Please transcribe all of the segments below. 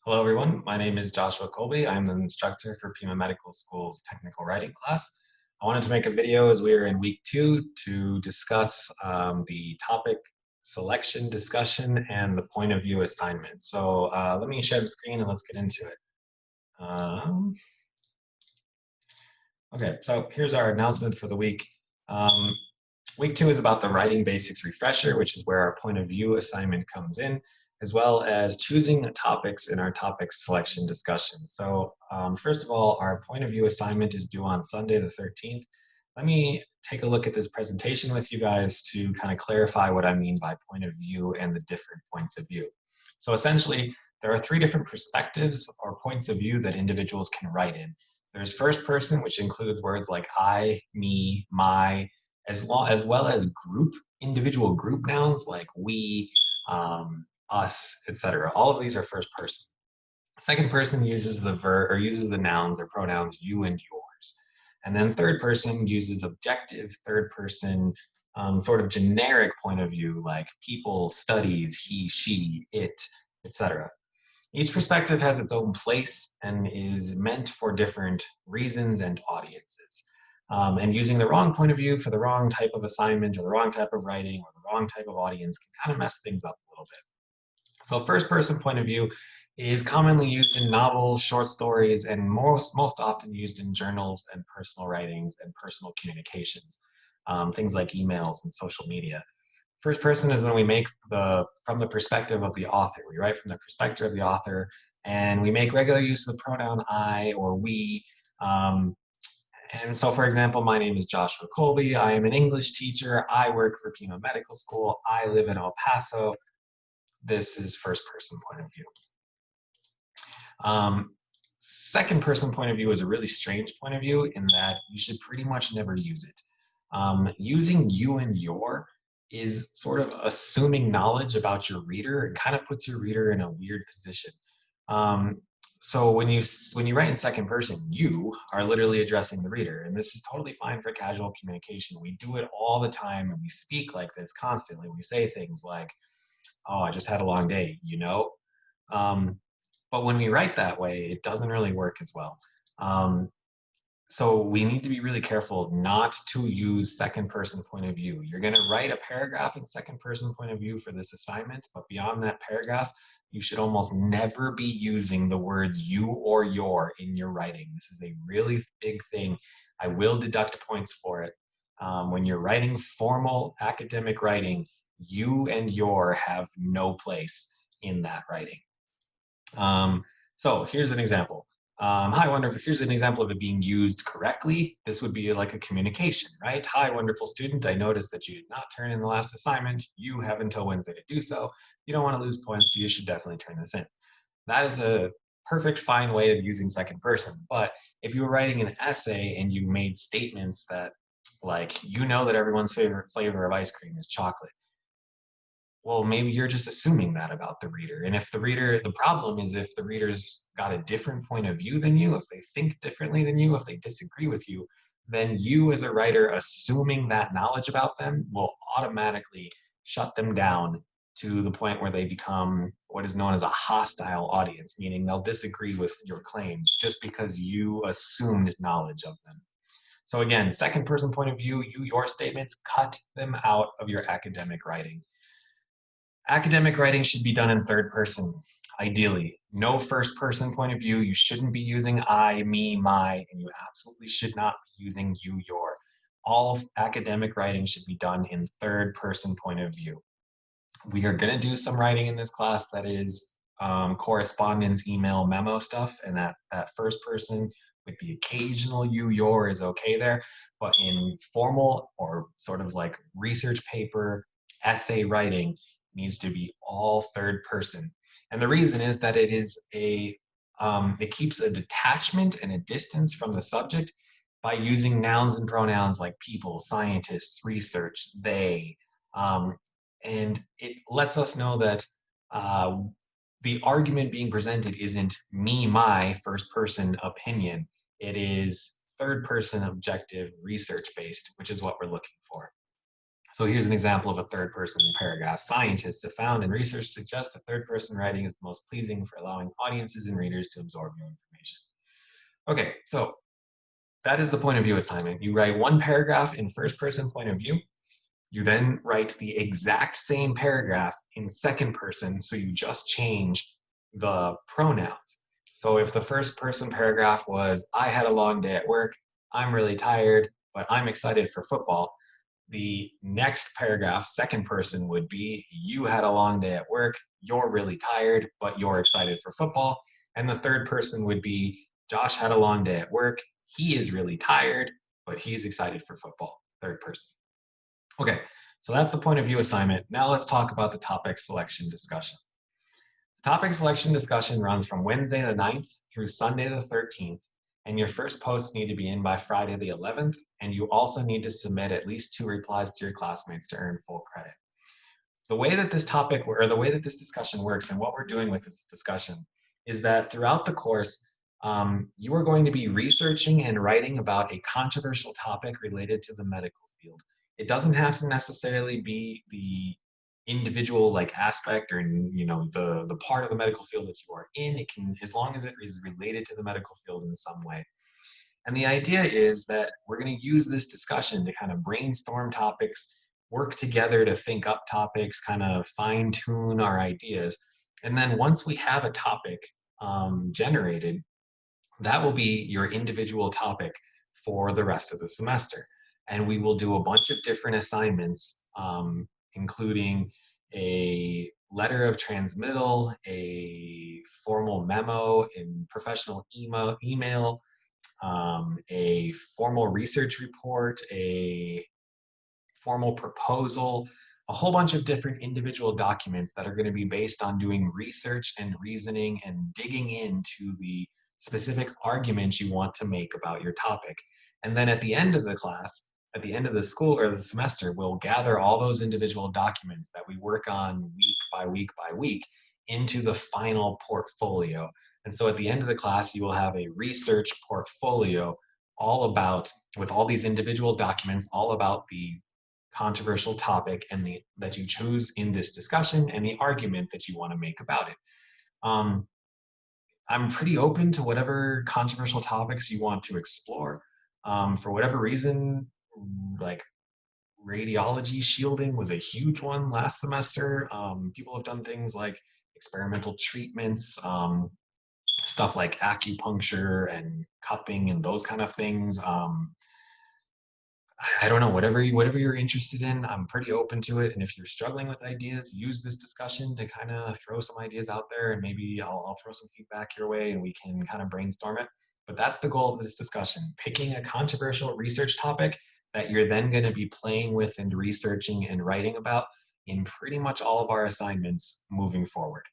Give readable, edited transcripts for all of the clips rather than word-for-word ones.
Hello, everyone. My name is Joshua Colby. I'm the instructor for Pima Medical School's technical writing class. I wanted to make a video as we are in week 2 to discuss the topic selection discussion and the point of view assignment. So let me share the screen and let's get into it. Um, okay, so here's our announcement for the week. Um, Week 2 is about the writing basics refresher, which is where our point of view assignment comes in, as well as choosing topics in our topic selection discussion. So first of all, our point of view assignment is due on Sunday the 13th. Let me take a look at this presentation with you guys to kind of clarify what I mean by point of view and the different points of view. So essentially, there are 3 different perspectives or points of view that individuals can write in. There's first person, which includes words like I, me, my, as well as individual group nouns like we, us, etc. All of these are first person. Second person uses the verb or uses the nouns or pronouns you and yours. And then third person uses objective third person sort of generic point of view like people, studies, he, she, it, etc. Each perspective has its own place and is meant for different reasons and audiences. And using the wrong point of view for the wrong type of assignment or the wrong type of writing or the wrong type of audience can kind of mess things up a little bit. So first person point of view is commonly used in novels, short stories, and most often used in journals and personal writings and personal communications, things like emails and social media. First person is when we make from the perspective of the author. We write from the perspective of the author, and we make regular use of the pronoun I or we. Um, and so, for example, my name is Joshua Colby. I am an English teacher. I work for Pima Medical School. I live in El Paso. This is first person point of view. Second person point of view is a really strange point of view in that you should pretty much never use it. Using you and your is sort of assuming knowledge about your reader. It kind of puts your reader in a weird position. Um, so when you write in second person, you are literally addressing the reader, and this is totally fine for casual communication. We do it all the time, and we speak like this constantly. We say things like, "Oh, I just had a long day," you know. Um, but when we write that way, it doesn't really work as well. Um, so we need to be really careful not to use second person point of view. You're going to write a paragraph in second person point of view for this assignment, but beyond that paragraph, you should almost never be using the words you or your in your writing. This is a really big thing. I will deduct points for it. When you're writing formal academic writing, you and your have no place in that writing. So here's an example. Hi, wonderful. Here's an example of it being used correctly. This would be like a communication, right? Hi, wonderful student. I noticed that you did not turn in the last assignment. You have until Wednesday to do so. You don't want to lose points, so you should definitely turn this in. That is a perfect, fine way of using second person. But if you were writing an essay and you made statements that, like, you know that everyone's favorite flavor of ice cream is chocolate, well, maybe you're just assuming that about the reader. And if the problem is if the reader's got a different point of view than you, if they think differently than you, if they disagree with you, then you as a writer assuming that knowledge about them will automatically shut them down to the point where they become what is known as a hostile audience, meaning they'll disagree with your claims just because you assumed knowledge of them. So again, second person point of view, your statements, cut them out of your academic writing. Academic writing should be done in third person, ideally. No first person point of view. You shouldn't be using I, me, my, and you absolutely should not be using you, your. All academic writing should be done in third person point of view. We are going to do some writing in this class that is correspondence, email, memo stuff, and that first person with the occasional you, your is okay there. But in formal or sort of like research paper, essay writing, needs to be all third person. And the reason is that it keeps a detachment and a distance from the subject by using nouns and pronouns like people, scientists, research, they, um, and it lets us know that uh, the argument being presented isn't me, my first person opinion. It is third person objective research based, which is what we're looking for. So here's an example of a third person paragraph. Scientists have found and research suggests that third person writing is the most pleasing for allowing audiences and readers to absorb new information. Okay, so that is the point of view assignment. You write one paragraph in first person point of view. You then write the exact same paragraph in second person, so you just change the pronouns. So if the first person paragraph was, I had a long day at work, I'm really tired, but I'm excited for football, the next paragraph, second person, would be, you had a long day at work, you're really tired, but you're excited for football. And the third person would be, Josh had a long day at work, he is really tired, but he's excited for football, third person. Okay, so that's the point of view assignment. Now let's talk about the topic selection discussion. The topic selection discussion runs from Wednesday the 9th through Sunday the 13th, and your first posts need to be in by Friday the 11th, and you also need to submit at least 2 replies to your classmates to earn full credit. The way that this topic, or the way that this discussion works and what we're doing with this discussion is that throughout the course, you are going to be researching and writing about a controversial topic related to the medical field. It doesn't have to necessarily be the individual like aspect or the part of the medical field that you are in. It can, as long as it is related to the medical field in some way. And the idea is that we're going to use this discussion to kind of brainstorm topics, work together to think up topics, kind of fine tune our ideas. And then once we have a topic generated, that will be your individual topic for the rest of the semester. And we will do a bunch of different assignments, including a letter of transmittal, a formal memo, in professional email, a formal research report, a formal proposal, a whole bunch of different individual documents that are going to be based on doing research and reasoning and digging into the specific arguments you want to make about your topic. And then at the end of the class, at the end of the school or the semester, we'll gather all those individual documents that we work on week by week by week into the final portfolio. And so at the end of the class, you will have a research portfolio all about, with all these individual documents, all about the controversial topic and that you choose in this discussion and the argument that you want to make about it. I'm pretty open to whatever controversial topics you want to explore. For whatever reason, like radiology shielding was a huge one last semester. People have done things like experimental treatments, stuff like acupuncture and cupping and those kind of things. I don't know, whatever you're interested in, I'm pretty open to it. And if you're struggling with ideas, use this discussion to kind of throw some ideas out there, and maybe I'll throw some feedback your way and we can kind of brainstorm it. But that's the goal of this discussion, picking a controversial research topic that you're then going to be playing with and researching and writing about in pretty much all of our assignments moving forward.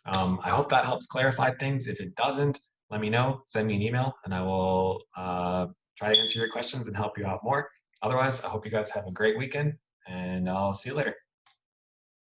I hope that helps clarify things. If it doesn't, let me know, send me an email, and I will try to answer your questions and help you out more. Otherwise, I hope you guys have a great weekend, and I'll see you later.